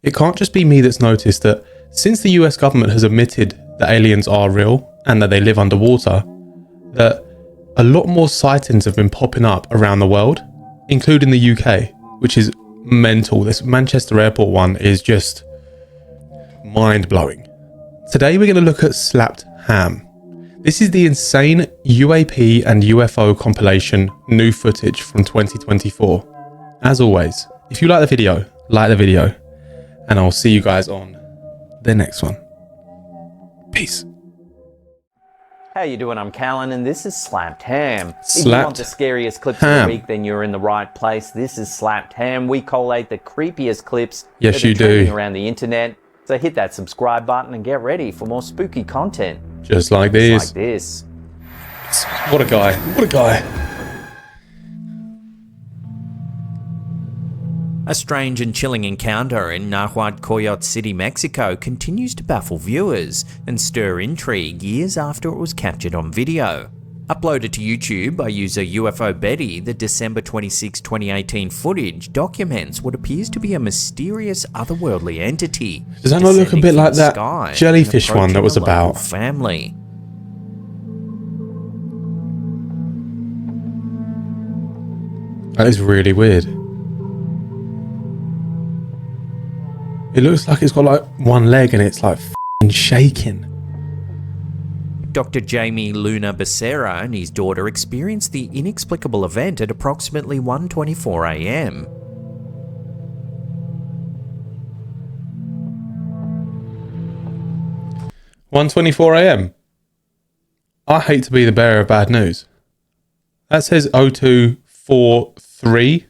It can't just be me that's noticed that since the US government has admitted that aliens are real and that they live underwater, that a lot more sightings have been popping up around the world, including the UK, which is mental. This Manchester airport one is just mind-blowing. Today we're going to look at Slapped Ham. This is the insane UAP and UFO compilation new footage from 2024. As always, if you like the video, and I'll see you guys on the next one. Peace. How you doing? I'm Callan and this is Slapped Ham. If Slapped you want the scariest clips of the week, then you're in the right place. This is Slapped Ham. We collate the creepiest clips Yes, that are you trending do. around the internet. So hit that subscribe button and get ready for more spooky content. Just like Just this. like this. What a guy. What a guy. A strange and chilling encounter in Nahuatl Coyote City, Mexico continues to baffle viewers and stir intrigue years after it was captured on video. Uploaded to YouTube by user UFO Betty, the December 26, 2018 footage documents what appears to be a mysterious otherworldly entity. Does that not look a bit like that sky jellyfish and one that was approaching a local about? family. That is really weird. It looks like it's got like one leg and it's like f***ing shaking. Dr. Jamie Luna Becerra and his daughter experienced the inexplicable event at approximately 1:24 a.m. (1:24 a.m). I hate to be the bearer of bad news. That says 0243.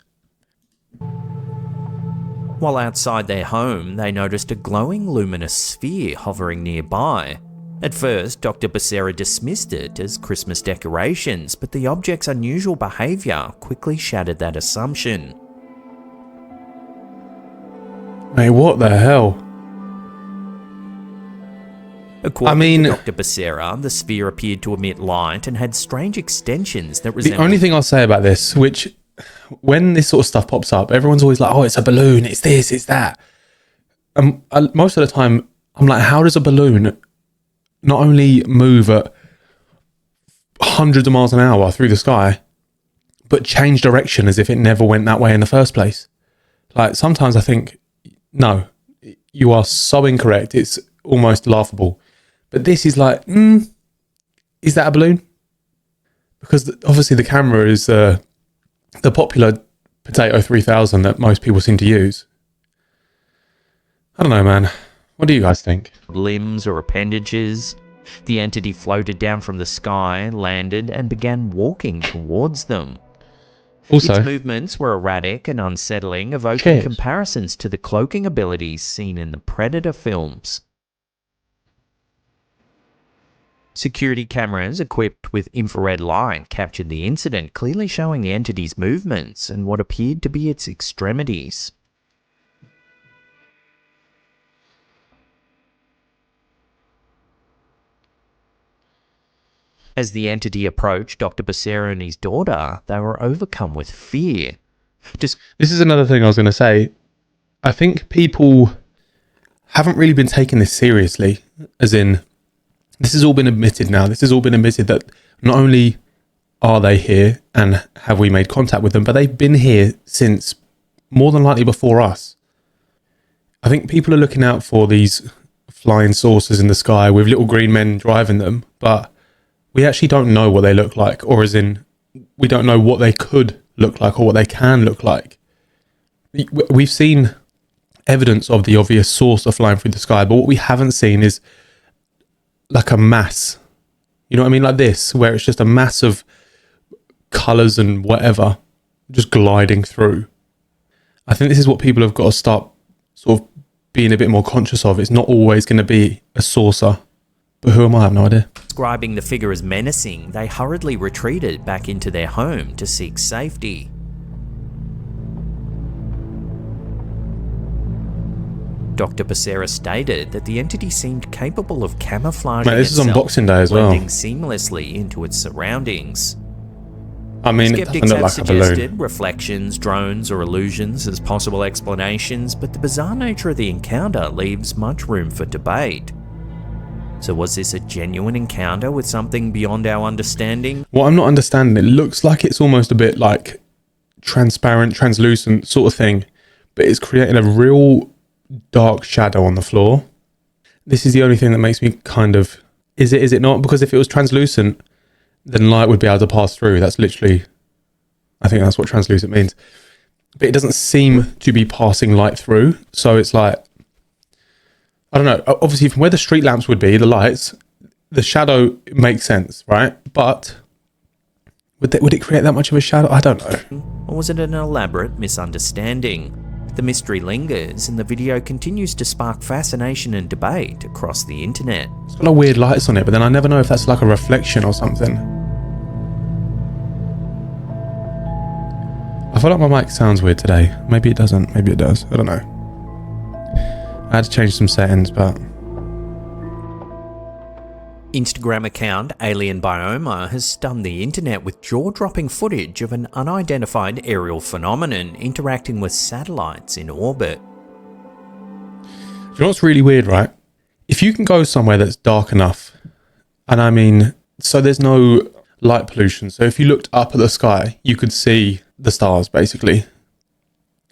While outside their home, they noticed a glowing luminous sphere hovering nearby. At first, Dr. Becerra dismissed it as Christmas decorations, but the object's unusual behaviour quickly shattered that assumption. Mate, what the hell? According to Dr. Becerra, the sphere appeared to emit light and had strange extensions that The resembled... only thing I'll say about this, which when this sort of stuff pops up, everyone's always like, oh, it's a balloon, it's this, it's that. Most of the time, I'm like, how does a balloon not only move at hundreds of miles an hour through the sky, but change direction as if it never went that way in the first place? Like, sometimes I think, no, you are so incorrect, it's almost laughable. But this is like, is that a balloon? Because obviously the camera is the popular Potato 3000 that most people seem to use. I don't know, man. What do you guys think? limbs or appendages. The entity floated down from the sky, landed, and began walking towards them. Also, Its movements were erratic and unsettling, evoking comparisons to the cloaking abilities seen in the Predator films. Security cameras equipped with infrared light captured the incident, clearly showing the entity's movements and what appeared to be its extremities. As the entity approached Dr. Becerra and his daughter, they were overcome with fear. this is another thing I was going to say. I think people haven't really been taking this seriously, as in, this has all been admitted now. This has all been admitted that not only are they here and have we made contact with them, but they've been here since more than likely before us. I think people are looking out for these flying saucers in the sky with little green men driving them, but we actually don't know what they look like, or as in, we don't know what they could look like or what they can look like. We've seen evidence of the obvious saucer flying through the sky, but what we haven't seen is like a mass. You know what I mean? Like this, where it's just a mass of colours and whatever just gliding through. I think this is what people have got to start sort of being a bit more conscious of. It's not always going to be a saucer. But who am I? I have no idea. Describing the figure as menacing, they hurriedly retreated back into their home to seek safety. Dr. Becerra stated that the entity seemed capable of camouflaging Mate, this is on itself, Boxing Day as well. blending seamlessly into its surroundings. I mean, it doesn't Skeptics look have like a balloon. suggested reflections, drones, or illusions as possible explanations, but the bizarre nature of the encounter leaves much room for debate. So was this a genuine encounter with something beyond our understanding? What I'm not understanding, it looks like it's almost a bit like transparent, translucent sort of thing, but it's creating a real dark shadow on the floor. This is the only thing that makes me kind of, is it not? Because if it was translucent, then light would be able to pass through. That's literally, I think that's what translucent means. But it doesn't seem to be passing light through. So it's like, I don't know. Obviously, from where the street lamps would be, the lights, the shadow makes sense, right? But would it create that much of a shadow? I don't know. Or was it an elaborate misunderstanding? The mystery lingers and the video continues to spark fascination and debate across the internet. It's got a weird lights on it, but then I never know if that's like a reflection or something. I feel like my mic sounds weird today. Maybe it doesn't, maybe it does. I don't know. I had to change some settings, but... Instagram account Alien Bioma has stunned the internet with jaw-dropping footage of an unidentified aerial phenomenon interacting with satellites in orbit. Do you know what's really weird, right? If you can go somewhere that's dark enough, and I mean, so there's no light pollution, so if you looked up at the sky, you could see the stars, basically.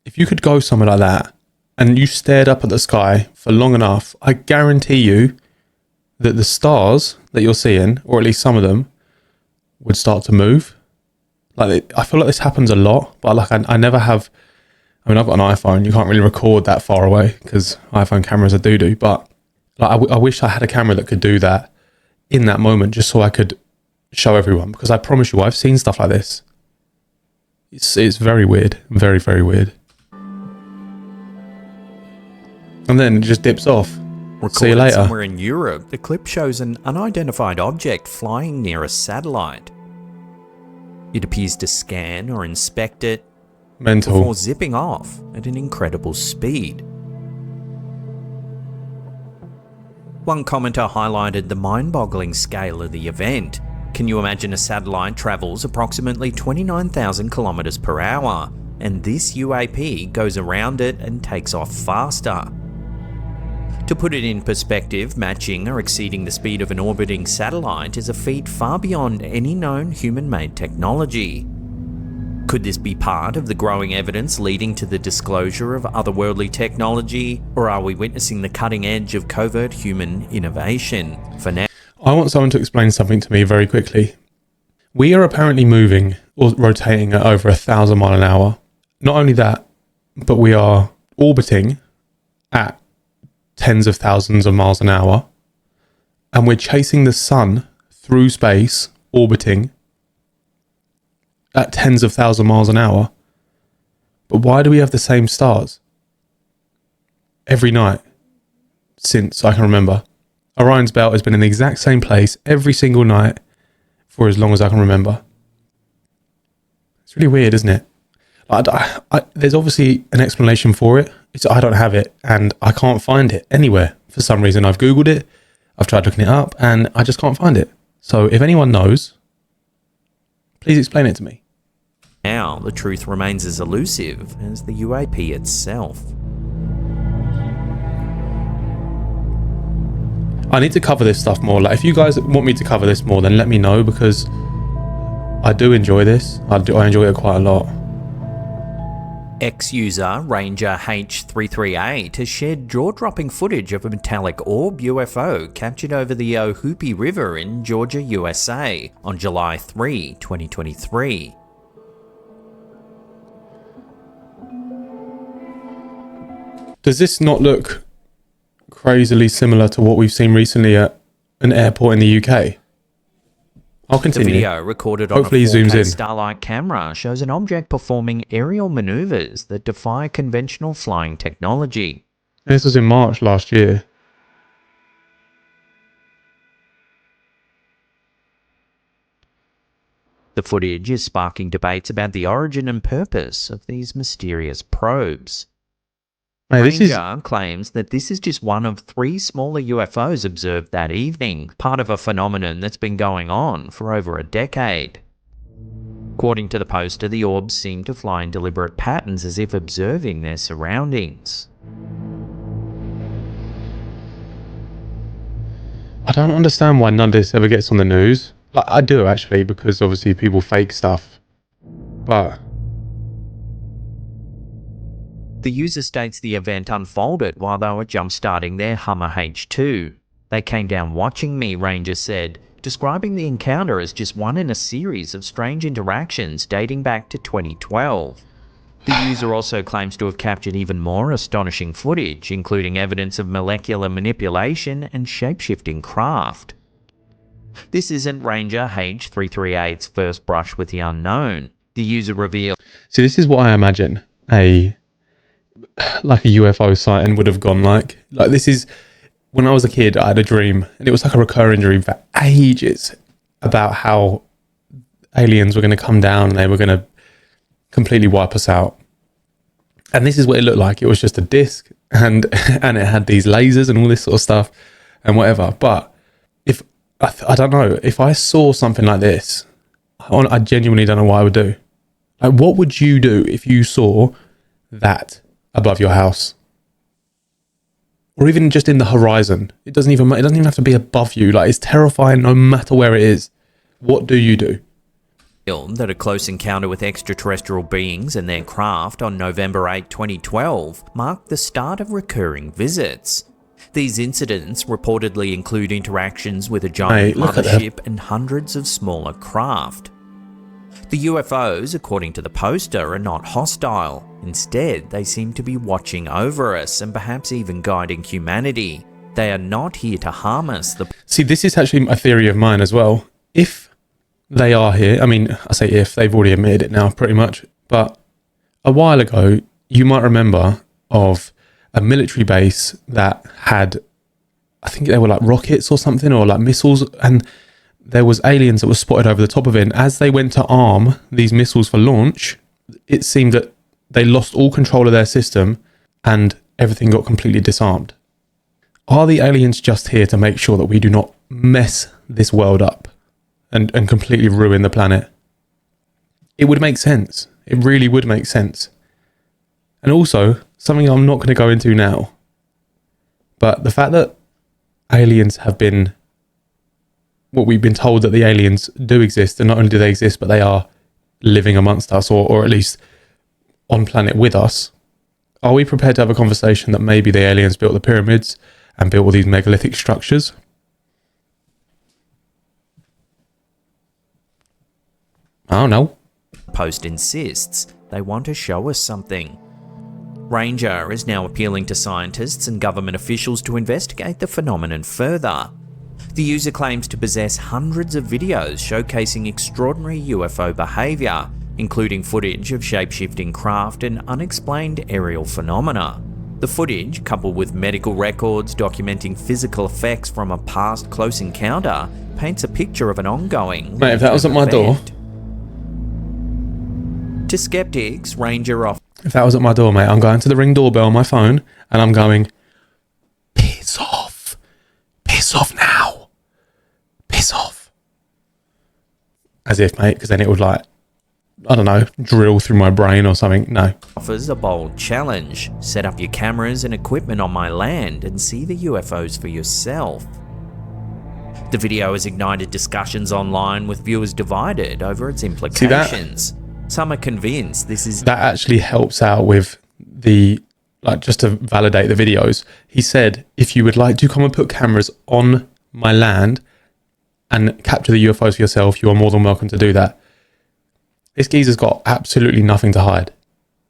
If you could go somewhere like that, and you stared up at the sky for long enough, I guarantee you that the stars that you're seeing, or at least some of them, would start to move. Like, I feel like this happens a lot, but like I never have. I mean, I've got an iPhone. You can't really record that far away because iPhone cameras are doo-doo. But like, I wish I had a camera that could do that in that moment, just so I could show everyone. Because I promise you, I've seen stuff like this. It's very weird, very, very weird. And then it just dips off. See you Recorded later. somewhere in Europe, the clip shows an unidentified object flying near a satellite. It appears to scan or inspect it Mental. before zipping off at an incredible speed. One commenter highlighted the mind-boggling scale of the event. Can you imagine a satellite travels approximately 29,000 kilometers per hour, and this UAP goes around it and takes off faster? To put it in perspective, matching or exceeding the speed of an orbiting satellite is a feat far beyond any known human-made technology. Could this be part of the growing evidence leading to the disclosure of otherworldly technology, or are we witnessing the cutting edge of covert human innovation? For now, I want someone to explain something to me very quickly. We are apparently moving or rotating at over 1,000 miles an hour. Not only that, but we are orbiting at tens of thousands of miles an hour, and we're chasing the sun through space, orbiting at tens of thousands of miles an hour. But why do we have the same stars every night since I can remember? Orion's belt has been in the exact same place every single night for as long as I can remember. It's really weird, isn't it? There's obviously an explanation for it. I don't have it, and I can't find it anywhere for some reason. I've Googled it, I've tried looking it up, and I just can't find it. So if anyone knows, please explain it to me. Now, the truth remains as elusive as the UAP itself. I need to cover this stuff more. Like, if you guys want me to cover this more, then let me know, because I do enjoy this. I enjoy it quite a lot. Ex-user Ranger H338 has shared jaw-dropping footage of a metallic orb UFO captured over the Ohoopee River in Georgia, USA on July 3, 2023. Does this not look crazily similar to what we've seen recently at an airport in the UK? I'll The continue. video, recorded on Hopefully a he zooms 4K in. Starlight camera, shows an object performing aerial maneuvers that defy conventional flying technology. This was in March last year. The footage is sparking debates about the origin and purpose of these mysterious probes. Mate, this is Ranger claims that this is just one of 3 smaller UFOs observed that evening, part of a phenomenon that's been going on for over a decade. According to the poster, the orbs seem to fly in deliberate patterns as if observing their surroundings. I don't understand why none of this ever gets on the news. Like, I do actually, because obviously people fake stuff. But The user states the event unfolded while they were jump-starting their Hummer H2. They came down watching me, Ranger said, describing the encounter as just one in a series of strange interactions dating back to 2012. The user also claims to have captured even more astonishing footage, including evidence of molecular manipulation and shape-shifting craft. This isn't Ranger H338's first brush with the unknown. The user revealed... see, this is what I imagine a UFO sighting would have gone like. Like, this is... when I was a kid, I had a dream, and it was like a recurring dream for ages, about how aliens were going to come down and they were going to completely wipe us out. And this is what it looked like. It was just a disc, and it had these lasers and all this sort of stuff and whatever. But if I don't know, if I saw something like this, I genuinely don't know what I would do. Like, what would you do if you saw that above your house? Or even just in the horizon. It doesn't even have to be above you. Like, it's terrifying no matter where it is. What do you do? that a close encounter with extraterrestrial beings and their craft on November 8, 2012 marked the start of recurring visits. These incidents reportedly include interactions with a giant mothership and hundreds of smaller craft. The UFOs, according to the poster, are not hostile. Instead, they seem to be watching over us and perhaps even guiding humanity. They are not here to harm us. See, this is actually a theory of mine as well. If they are here, I mean, I say if, they've already admitted it now pretty much, but a while ago, you might remember of a military base that had, I think they were like rockets or something, or like missiles, and there was aliens that were spotted over the top of it. And as they went to arm these missiles for launch, it seemed that they lost all control of their system and everything got completely disarmed. Are the aliens just here to make sure that we do not mess this world up and completely ruin the planet? It would make sense. It really would make sense. And also, something I'm not going to go into now, but the fact that aliens have been, what we've been told that the aliens do exist, and not only do they exist, but they are living amongst us, or at least on planet with us. Are we prepared to have a conversation that maybe the aliens built the pyramids and built all these megalithic structures? I don't know. Post insists they want to show us something. Ranger is now appealing to scientists and government officials to investigate the phenomenon further. The user claims to possess hundreds of videos showcasing extraordinary UFO behaviour, including footage of shape-shifting craft and unexplained aerial phenomena. The footage, coupled with medical records documenting physical effects from a past close encounter, paints a picture of an ongoing... Mate, if that wasn't my door... To skeptics, Ranger off... If that was at my door, mate, I'm going to the Ring doorbell on my phone and I'm going, piss off. Piss off now. Piss off. As if, mate, because then it would, like, I don't know, drill through my brain or something. No. Offers a bold challenge. Set up your cameras and equipment on my land and see the UFOs for yourself. The video has ignited discussions online with viewers divided over its implications. Some are convinced this is... That actually helps out with the, like, just to validate the videos. He said, if you would like to come and put cameras on my land and capture the UFOs for yourself, you are more than welcome to do that. This geezer's got absolutely nothing to hide.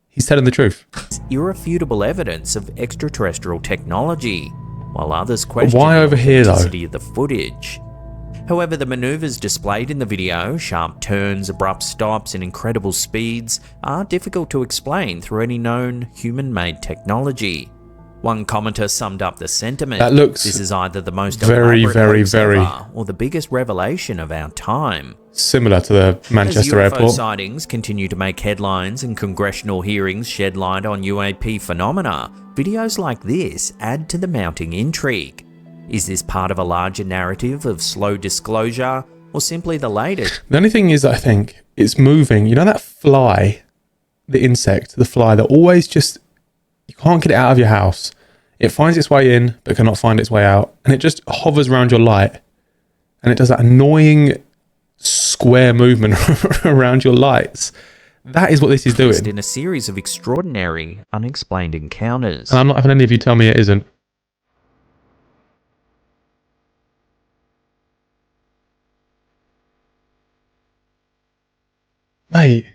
He's telling the truth. Irrefutable evidence of extraterrestrial technology, while others question why over here, though? the authenticity of the footage. However, the maneuvers displayed in the video, sharp turns, abrupt stops, and incredible speeds, are difficult to explain through any known human-made technology. One commenter summed up the sentiment: that looks this is either the most very ever, or the biggest revelation of our time. Similar to the Manchester As UFO airport. sightings continue to make headlines and congressional hearings shed light on UAP phenomena, videos like this add to the mounting intrigue. Is this part of a larger narrative of slow disclosure, or simply the latest. The only thing is, I think it's moving. You know that fly, the insect, the fly that always just, you can't get it out of your house. It finds its way in, but cannot find its way out. And it just hovers around your light. And it does that annoying square movement around your lights. That is what this is doing. In a series of extraordinary, unexplained encounters. And I'm not having any of you tell me it isn't. Mate.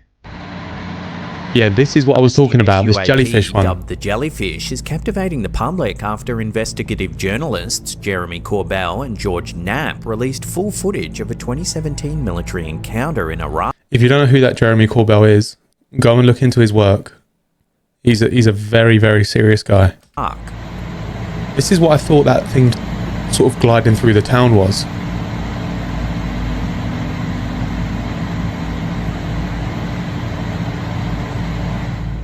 Yeah, this is what I was talking about, this UAP, jellyfish one. dubbed the jellyfish, is captivating the public after investigative journalists Jeremy Corbell and George Knapp released full footage of a 2017 military encounter in Iraq. If you don't know who that Jeremy Corbell is, go and look into his work. He's a very, very serious guy. This is what I thought that thing sort of gliding through the town was.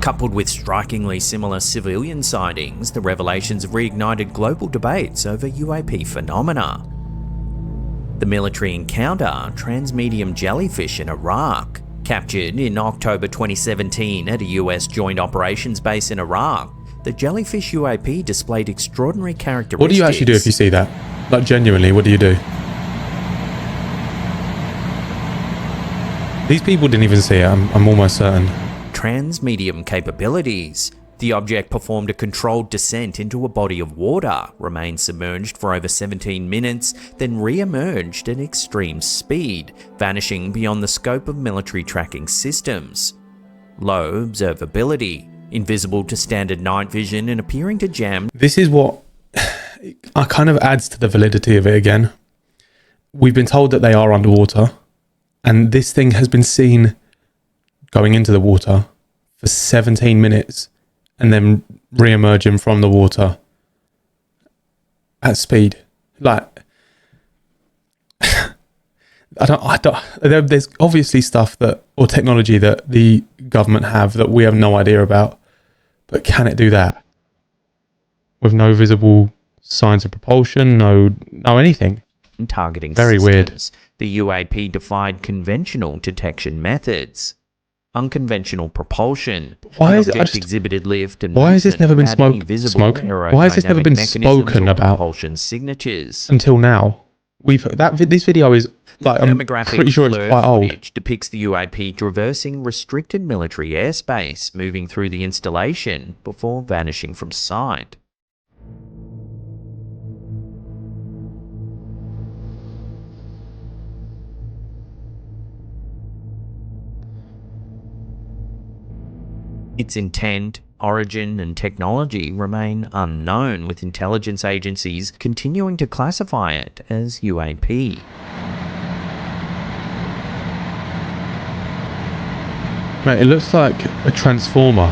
Coupled with strikingly similar civilian sightings, the revelations have reignited global debates over UAP phenomena. The military encounter, transmedium jellyfish in Iraq, captured in October 2017 at a US joint operations base in Iraq, the jellyfish UAP displayed extraordinary characteristics. What do you actually do if you see that? Like, genuinely, what do you do? These people didn't even see it, I'm almost certain. Transmedium capabilities. The object performed a controlled descent into a body of water, remained submerged for over 17 minutes, then re-emerged at extreme speed, vanishing beyond the scope of military tracking systems. Low observability, invisible to standard night vision and appearing to jam. This is what kind of adds to the validity of it again. We've been told that they are underwater, and this thing has been seen going into the water for 17 minutes and then re-emerging from the water at speed. Like, there's obviously stuff that, or technology that the government have that we have no idea about, but can it do that with no visible signs of propulsion, no anything? Targeting very systems. weird. The UAP defied conventional detection methods. Unconventional propulsion. Why is it exhibited lift and why has this never been spoken about propulsion signatures until now? This video is like, I'm pretty sure it's quite old. Depicts the UAP traversing restricted military airspace, moving through the installation before vanishing from sight. Its intent, origin, and technology remain unknown, with intelligence agencies continuing to classify it as UAP. Mate, it looks like a transformer.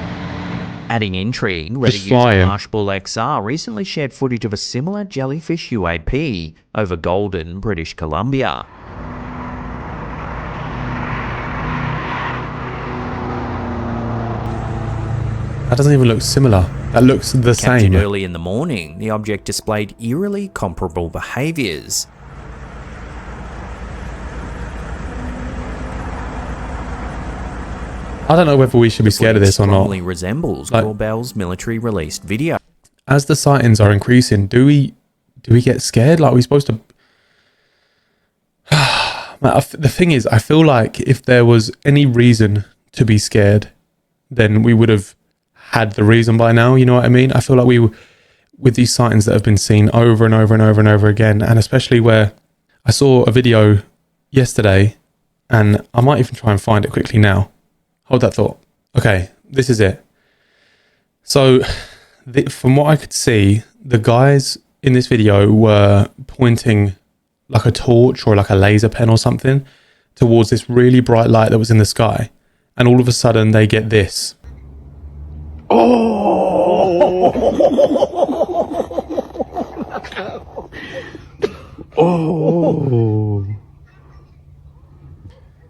Adding intrigue, Reddit user Marshbull XR recently shared footage of a similar jellyfish UAP over Golden, British Columbia. That doesn't even look similar. That looks the same. Captured early in the morning, the object displayed eerily comparable behaviours. I don't know whether we should be scared of this or not. Strongly resembles Corbell's military released video. As the sightings are increasing, do we get scared? Like, are we supposed to? The thing is, I feel like if there was any reason to be scared, then we would have had the reason by now. You know what I mean? I feel like with these sightings that have been seen over and over and over and over again, and especially where I saw a video yesterday, and I might even try and find it quickly now. Hold that thought. Okay, this is it. So from what I could see, the guys in this video were pointing like a torch or like a laser pen or something towards this really bright light that was in the sky. And all of a sudden they get this. Oh! Oh!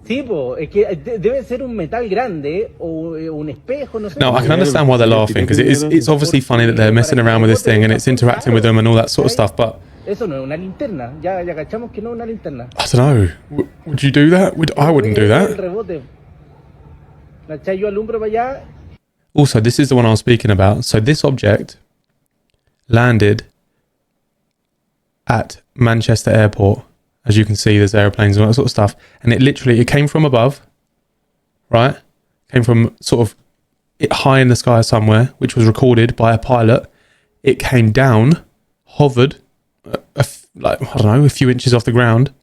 Debe ser un metal grande o un espejo, no sé. No, I can understand why they're laughing, because it's obviously funny that they're messing around with this thing and it's interacting with them and all that sort of stuff, but Eso no es una linterna. Ya cachamos que no es una linterna. I don't know. Would you do that? I wouldn't do El that. rebote. ¿Cachai? Yo alumbro para allá. Also, this is the one I was speaking about. So this object landed at Manchester Airport. As you can see, there's airplanes and all that sort of stuff. And it came from above, right? Came from sort of high in the sky somewhere, which was recorded by a pilot. It came down, hovered, a few inches off the ground.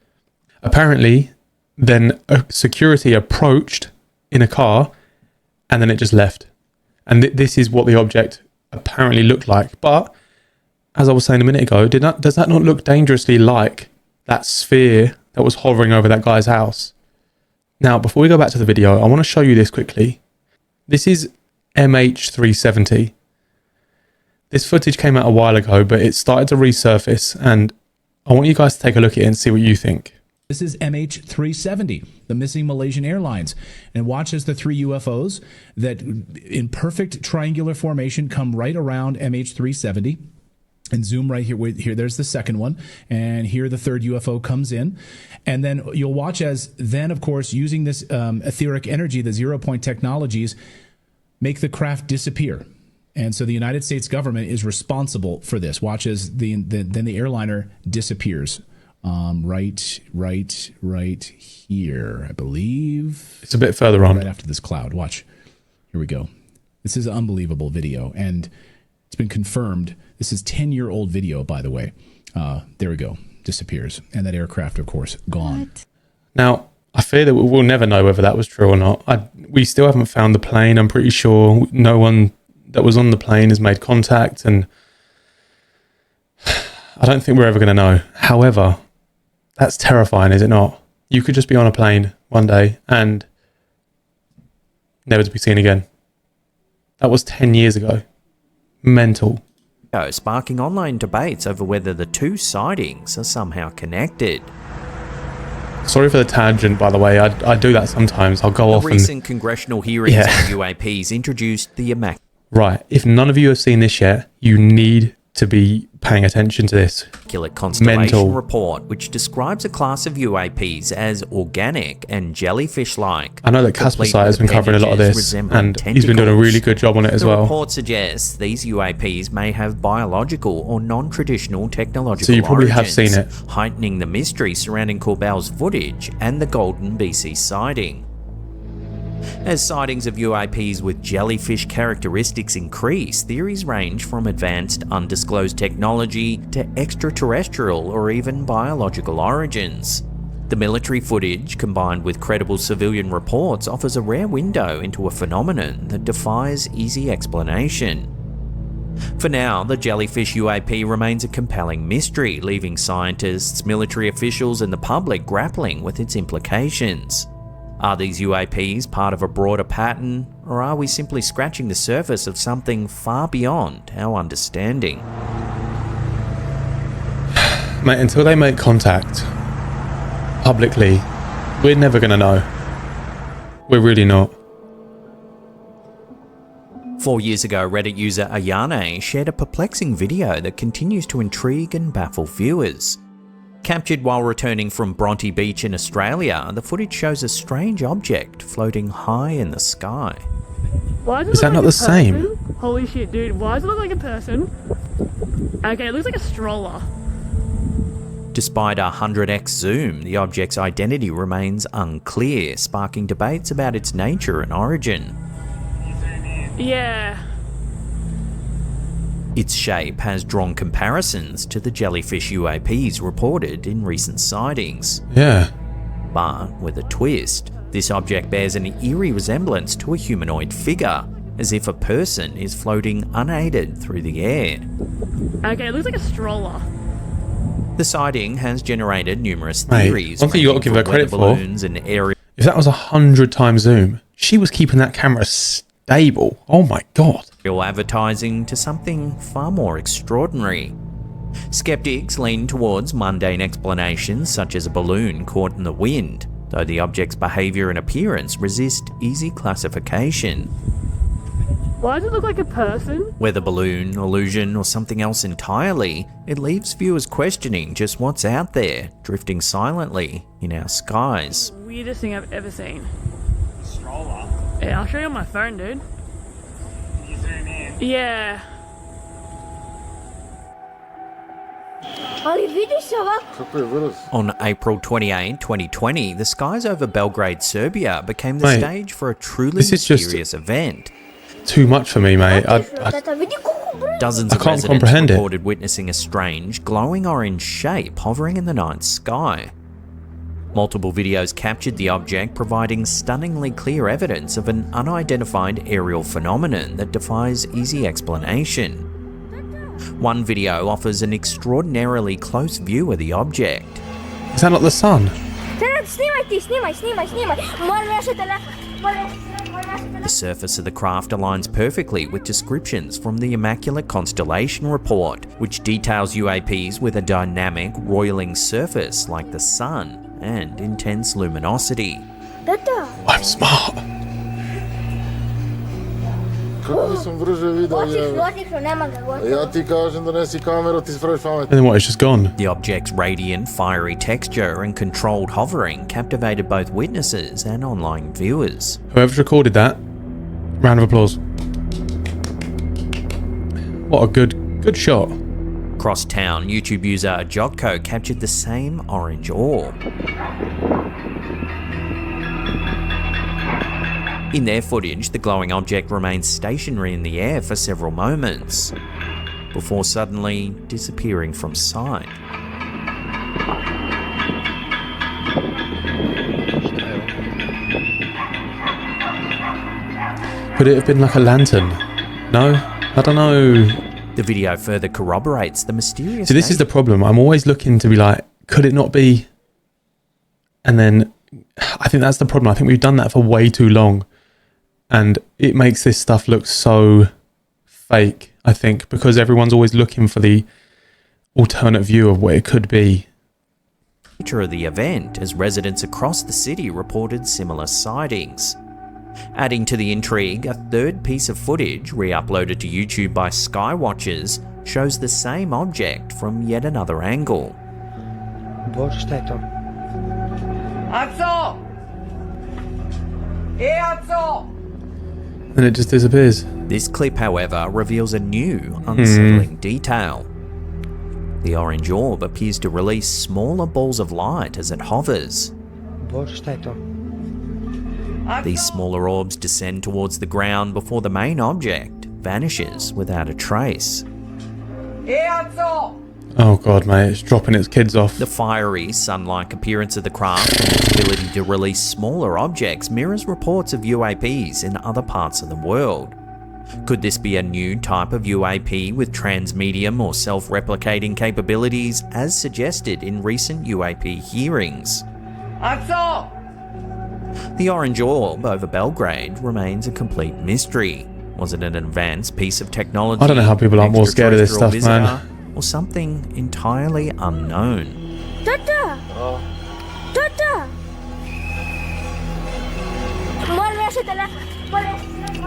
Apparently, then a security approached in a car, and then it just left. And this is what the object apparently looked like. But as I was saying a minute ago, does that not look dangerously like that sphere that was hovering over that guy's house? Now, before we go back to the video, I want to show you this quickly. This is MH370. This footage came out a while ago, but it started to resurface, and I want you guys to take a look at it and see what you think. This is MH370, the missing Malaysian Airlines. And watch as the three UFOs that in perfect triangular formation come right around MH370. And zoom right here. Here, there's the second one. And here the third UFO comes in. And then you'll watch as then, of course, using this etheric energy, the 0-point technologies, make the craft disappear. And so the United States government is responsible for this. Watch as then the airliner disappears. Right here, I believe. It's a bit further on. Right after this cloud. Watch. Here we go. This is an unbelievable video. And it's been confirmed. This is 10-year-old video, by the way. There we go. Disappears. And that aircraft, of course, gone. What? Now, I fear that we'll never know whether that was true or not. We still haven't found the plane. I'm pretty sure no one that was on the plane has made contact, and I don't think we're ever going to know. However, that's terrifying, is it not? You could just be on a plane one day and never to be seen again. That was 10 years ago. Mental. Sparking online debates over whether the two sightings are somehow connected. Sorry for the tangent, by the way. I do that sometimes. I'll go off and... Recent congressional hearings on UAPs introduced the Right. If none of you have seen this yet, you need to be paying attention to this. Immaculate Constellation Mental. report, which describes a class of UAPs as organic and jellyfish-like. I know that Casper Site has been covering a lot of this, and he's been doing a really good job on it as well. The report suggests these UAPs may have biological or non-traditional technological So you probably have origins, seen it. heightening the mystery surrounding Corbell's footage and the Golden BC sighting. As sightings of UAPs with jellyfish characteristics increase, theories range from advanced undisclosed technology to extraterrestrial or even biological origins. The military footage, combined with credible civilian reports, offers a rare window into a phenomenon that defies easy explanation. For now, the jellyfish UAP remains a compelling mystery, leaving scientists, military officials, and the public grappling with its implications. Are these UAPs part of a broader pattern, or are we simply scratching the surface of something far beyond our understanding? Mate, until they make contact publicly, we're never going to know. We're really not. 4 years ago, Reddit user Ayane shared a perplexing video that continues to intrigue and baffle viewers. Captured while returning from Bronte Beach in Australia, the footage shows a strange object floating high in the sky. Why does it Is that look not like the a same? person? Holy shit, dude. Why does it look like a person? Okay, it looks like a stroller. Despite a 100x zoom, the object's identity remains unclear, sparking debates about its nature and origin. Yeah. Its shape has drawn comparisons to the jellyfish UAPs reported in recent sightings. Yeah. But with a twist, this object bears an eerie resemblance to a humanoid figure, as if a person is floating unaided through the air. Okay, it looks like a stroller. The sighting has generated numerous Mate, theories. one thing you got to ranging give her from credit weather for, balloons and aerial if that was 100 times zoom, she was keeping that camera stable. Oh my god. advertising to something far more extraordinary. Skeptics lean towards mundane explanations such as a balloon caught in the wind, though the object's behaviour and appearance resist easy classification. Why does it look like a person? Whether balloon, illusion, or something else entirely, it leaves viewers questioning just what's out there, drifting silently in our skies. Weirdest thing I've ever seen. Stroller? Yeah, I'll show you on my phone, dude. Can you zoom in? Yeah. On April 28, 2020, the skies over Belgrade, Serbia became the stage for a truly mysterious event. Too much for me, mate. Dozens of residents reported witnessing a strange, glowing orange shape hovering in the night sky. Multiple videos captured the object, providing stunningly clear evidence of an unidentified aerial phenomenon that defies easy explanation. One video offers an extraordinarily close view of the object. Is that not the sun? The surface of the craft aligns perfectly with descriptions from the Immaculate Constellation Report, which details UAPs with a dynamic, roiling surface like the sun and intense luminosity. I'm smart. Kako sam brže video, And then what, it's just gone? The object's radiant, fiery texture and controlled hovering captivated both witnesses and online viewers. Whoever's recorded that, round of applause. What a good shot. Across town, YouTube user Jotko captured the same orange orb. In their footage, the glowing object remains stationary in the air for several moments, before suddenly disappearing from sight. Could it have been like a lantern? No? I don't know. The video further corroborates the mysterious... So this is the problem. I'm always looking to be like, could it not be? And then I think that's the problem. I think we've done that for way too long. And it makes this stuff look so fake, I think, because everyone's always looking for the alternate view of what it could be. Nature of the event, as residents across the city reported similar sightings. Adding to the intrigue, a third piece of footage, re-uploaded to YouTube by Skywatchers, shows the same object from yet another angle. And it just disappears. This clip, however, reveals a new, unsettling detail. The orange orb appears to release smaller balls of light as it hovers. These smaller orbs descend towards the ground before the main object vanishes without a trace. Oh god, mate, it's dropping its kids off. The fiery, sun-like appearance of the craft and its ability to release smaller objects mirrors reports of UAPs in other parts of the world. Could this be a new type of UAP with transmedium or self-replicating capabilities as suggested in recent UAP hearings? The orange orb over Belgrade remains a complete mystery. Was it an advanced piece of technology? I don't know how people aren't more scared of this stuff, man. Or something entirely unknown? Tata! Tata!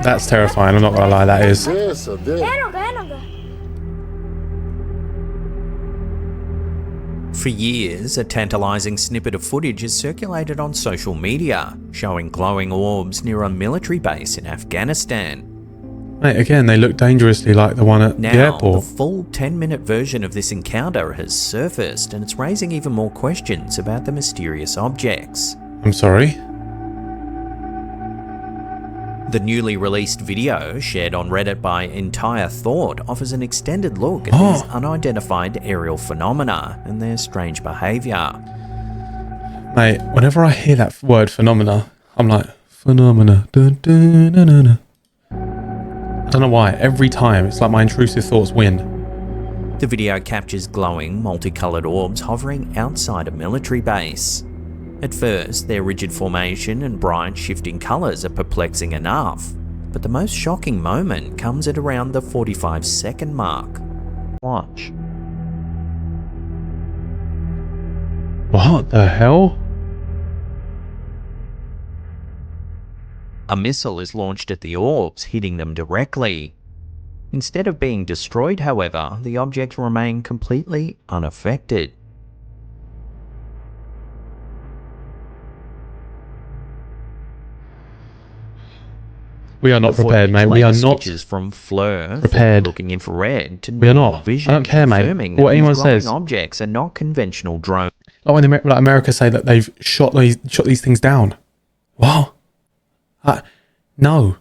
That's terrifying, I'm not gonna lie, that is. For years, a tantalizing snippet of footage is circulated on social media, showing glowing orbs near a military base in Afghanistan. Mate, again, they look dangerously like the one at Now, the airport. the full 10-minute version of this encounter has surfaced, and it's raising even more questions about the mysterious objects. I'm sorry? The newly released video, shared on Reddit by Entire Thought, offers an extended look at these unidentified aerial phenomena and their strange behaviour. Mate, whenever I hear that word phenomena, I'm like, phenomena. Dun, dun, dun, dun, dun. I don't know why, every time it's like my intrusive thoughts win. The video captures glowing, multicoloured orbs hovering outside a military base. At first, their rigid formation and bright, shifting colours are perplexing enough, but the most shocking moment comes at around the 45-second mark. Watch. What the hell? A missile is launched at the orbs, hitting them directly. Instead of being destroyed, however, the objects remain completely unaffected. We are not prepared, mate. We are not from FLIR, prepared. looking infrared, to We are not. vision, I don't care, mate. confirming What that anyone these glowing says. objects are not conventional drones. Like when America say that they've shot these things down. What? No.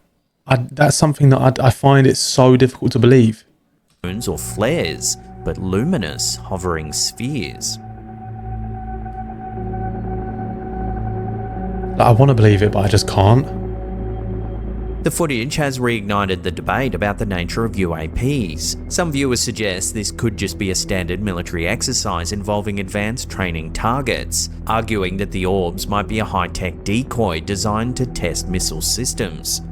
That's something that I find it so difficult to believe. Or flares, but luminous, hovering spheres. Like, I want to believe it, but I just can't. The footage has reignited the debate about the nature of UAPs. Some viewers suggest this could just be a standard military exercise involving advanced training targets, arguing that the orbs might be a high-tech decoy designed to test missile systems.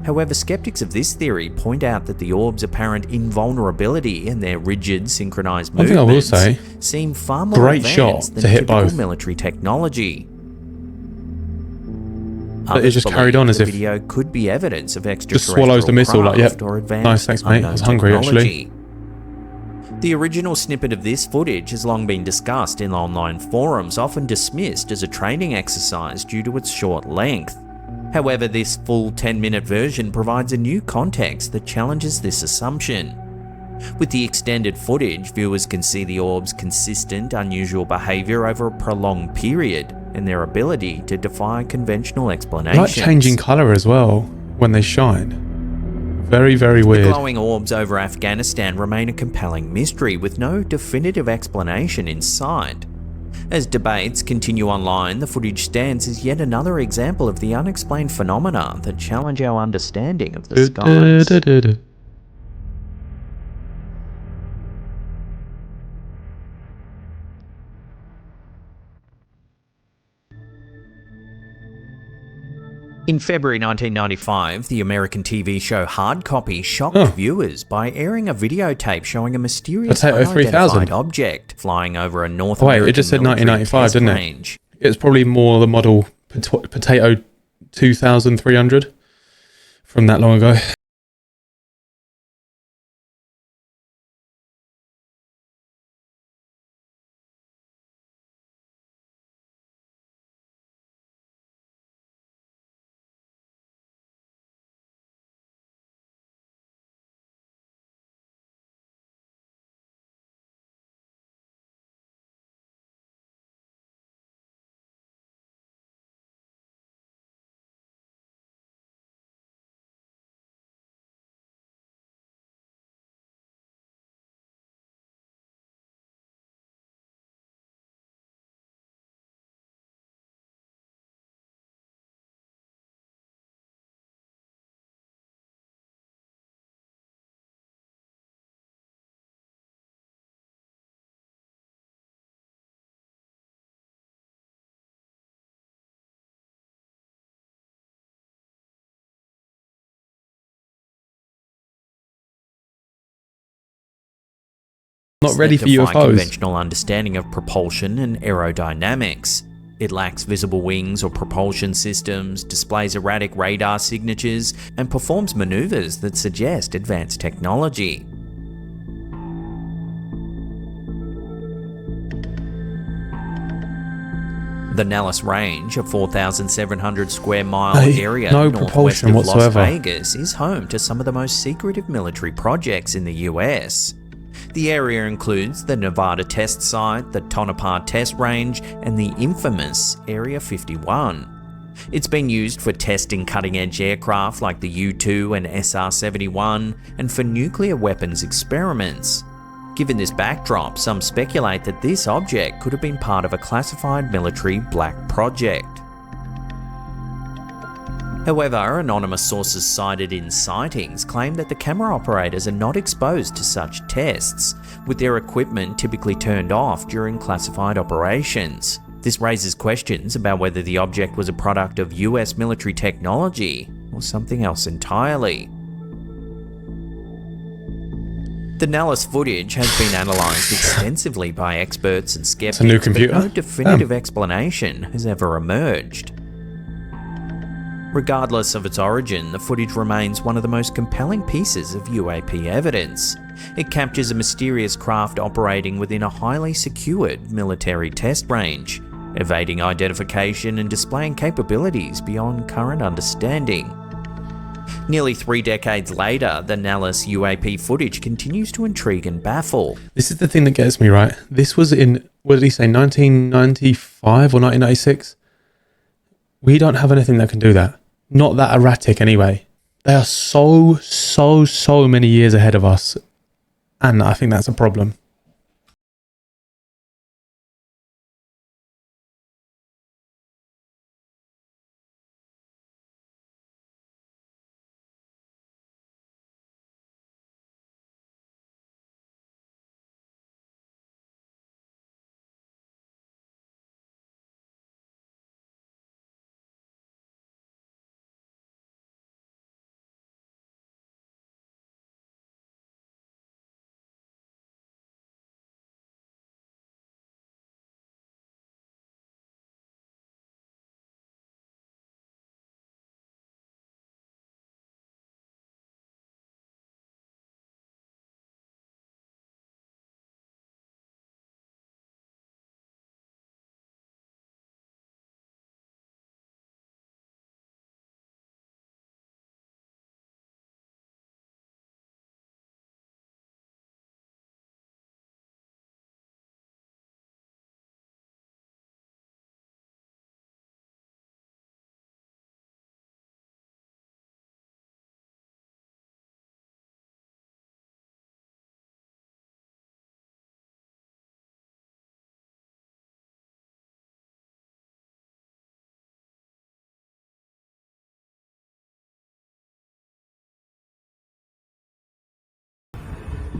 However, skeptics of this theory point out that the orb's apparent invulnerability and their rigid, synchronized One thing I will movements say, seem far more great shot advanced than to hit typical both. military technology. But it Others just believe carried on as the if video could be evidence of just extraterrestrial swallows the missile. Like, craft yep, or advanced nice, thanks, mate. I was unknown hungry actually. technology. The original snippet of this footage has long been discussed in online forums, often dismissed as a training exercise due to its short length. However, this full 10-minute version provides a new context that challenges this assumption. With the extended footage, viewers can see the orb's consistent, unusual behaviour over a prolonged period, and their ability to defy conventional They explanations. like changing colour as well when they shine. Very, very The weird. glowing orbs over Afghanistan remain a compelling mystery with no definitive explanation in sight. As debates continue online, the footage stands as yet another example of the unexplained phenomena that challenge our understanding of the skies. In February 1995, the American TV show Hard Copy shocked viewers by airing a videotape showing a mysterious Potato 3000. unidentified object flying over a North Oh, wait, American it just said military 1995, test didn't it? range. It's probably more the model Potato 2300 from that long ago. Not ready for Defy UFOs. conventional understanding of propulsion and aerodynamics. It lacks visible wings or propulsion systems, displays erratic radar signatures, and performs maneuvers that suggest advanced technology. The Nellis Range, a 4,700 square mile area no northwest propulsion of whatsoever. Las Vegas, is home to some of the most secretive military projects in the US. The area includes the Nevada Test Site, the Tonopah Test Range, and the infamous Area 51. It's been used for testing cutting-edge aircraft like the U-2 and SR-71, and for nuclear weapons experiments. Given this backdrop, some speculate that this object could have been part of a classified military black project. However, anonymous sources cited in sightings claim that the camera operators are not exposed to such tests, with their equipment typically turned off during classified operations. This raises questions about whether the object was a product of US military technology or something else entirely. The Nellis footage has been analysed extensively by experts and skeptics, new computer. but no definitive explanation has ever emerged. Regardless of its origin, the footage remains one of the most compelling pieces of UAP evidence. It captures a mysterious craft operating within a highly secured military test range, evading identification and displaying capabilities beyond current understanding. Nearly 3 decades later, the Nellis UAP footage continues to intrigue and baffle. This is the thing that gets me, right? This was in, what did he say, 1995 or 1996? We don't have anything that can do that. Not that erratic anyway. They are so many years ahead of us. And I think that's a problem.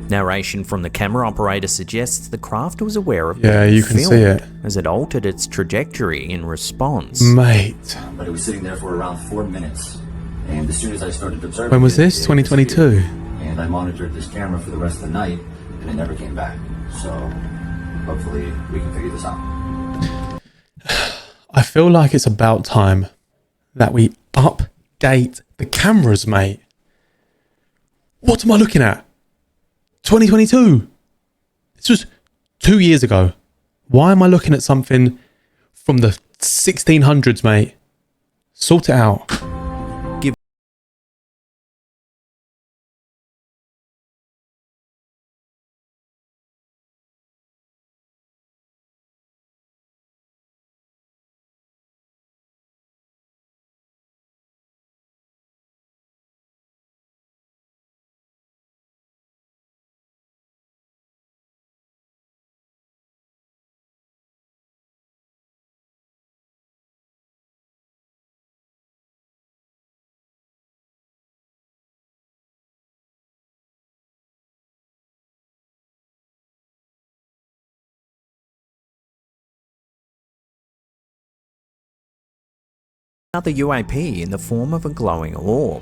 Narration from the camera operator suggests the craft was aware of Yeah, being you can see filmed, it. as it altered its trajectory in response. Mate. But it was sitting there for around 4 minutes. And as soon as I started observing When was it, this? it 2022? disappeared. And I monitored this camera for the rest of the night, and it never came back. So hopefully we can figure this out. I feel like it's about time that we update the cameras, mate. What am I looking at? 2022. This was 2 years ago. Why am I looking at something from the 1600s, mate? Sort it out. Another UAP in the form of a glowing orb.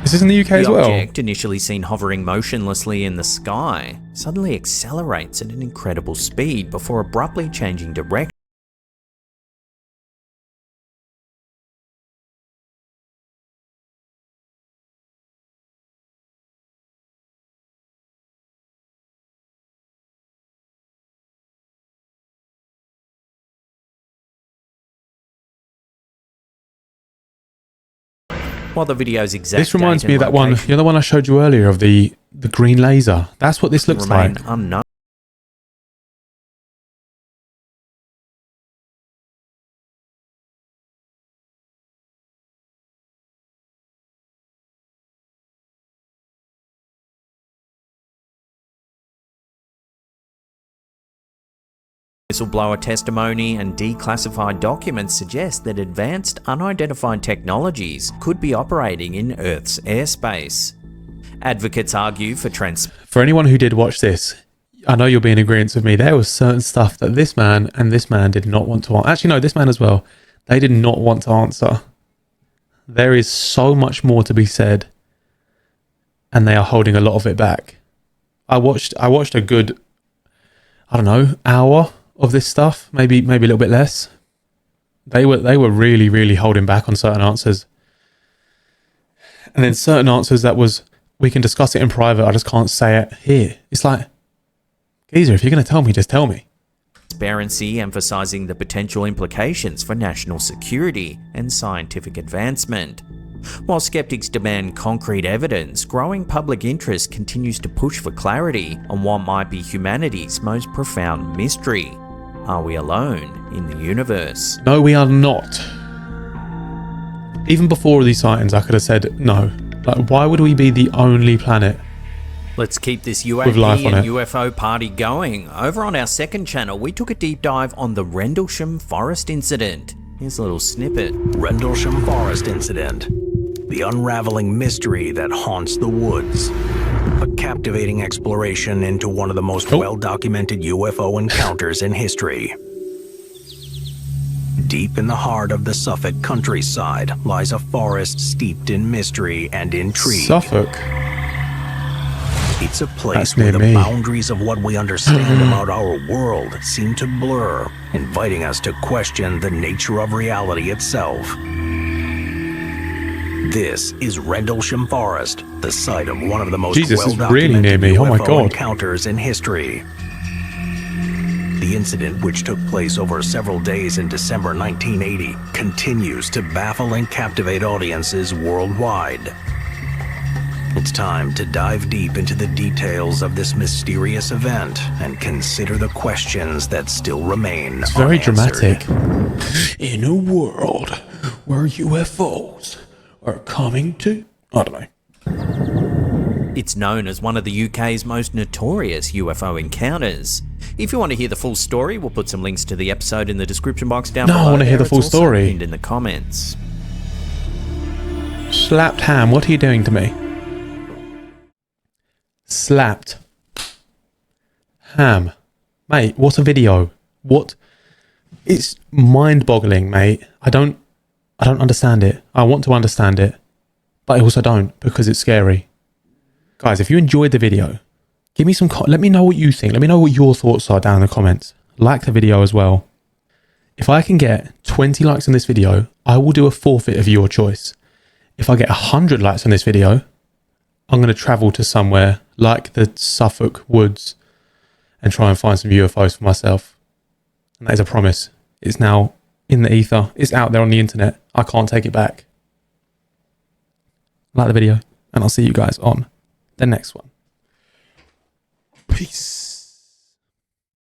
Is this in the UK as The well? object, initially seen hovering motionlessly in the sky, suddenly accelerates at an incredible speed before abruptly changing direction. While the video's exact This reminds date me of and that one, location you know, the one I showed you earlier of the green laser. That's what this looks remain like. unknown. Whistleblower testimony and declassified documents suggest that advanced unidentified technologies could be operating in Earth's airspace. Advocates argue For anyone who did watch this, I know you'll be in agreement with me. There was certain stuff that this man and this man did not want to answer. Actually, no, this man as well. They did not want to answer. There is so much more to be said, and they are holding a lot of it back. I watched a good I don't know, hour of this stuff, maybe a little bit less. They were really, really holding back on certain answers. And then certain answers that was, we can discuss it in private, I just can't say it here. It's like, geezer, if you're going to tell me, just tell me. Transparency, emphasizing the potential implications for national security and scientific advancement. While skeptics demand concrete evidence, growing public interest continues to push for clarity on what might be humanity's most profound mystery. Are we alone in the universe? No, we are not. Even before these sightings, I could have said no. Like, why would we be the only planet? Let's keep this With life UAP on and it. UFO party going. Over on our second channel, we took a deep dive on the Rendlesham Forest incident. Here's a little snippet. Rendlesham Forest incident. The unraveling mystery that haunts the woods. A captivating exploration into one of the most well-documented UFO encounters in history. Deep in the heart of the Suffolk countryside lies a forest steeped in mystery and intrigue. Suffolk? It's a place That's where near the me. boundaries of what we understand about our world seem to blur, inviting us to question the nature of reality itself. This is Rendlesham Forest, the site of one of the most Jesus, it's well-documented really near me. Oh my UFO God. encounters in history. The incident, which took place over several days in December 1980, continues to baffle and captivate audiences worldwide. It's time to dive deep into the details of this mysterious event and consider the questions that still remain It's very unanswered. dramatic. In a world where UFOs are coming to... I don't know. It's known as one of the UK's most notorious UFO encounters. If you want to hear the full story, we'll put some links to the episode in the description box down No, I below. wanna hear the It's full also story. pinned in the comments. Slapped ham, what are you doing to me? Slapped ham. Mate, what a video. What? It's mind-boggling, mate. I don't understand it. I want to understand it, but I also don't, because it's scary. Guys, if you enjoyed the video, give me some let me know what you think. Let me know what your thoughts are down in the comments. Like the video as well. If I can get 20 likes on this video, I will do a forfeit of your choice. If I get 100 likes on this video, I'm going to travel to somewhere like the Suffolk woods and try and find some UFOs for myself. And that is a promise. It's now in the ether. It's out there on the internet. I can't take it back. Like the video, and I'll see you guys on the next one. Peace.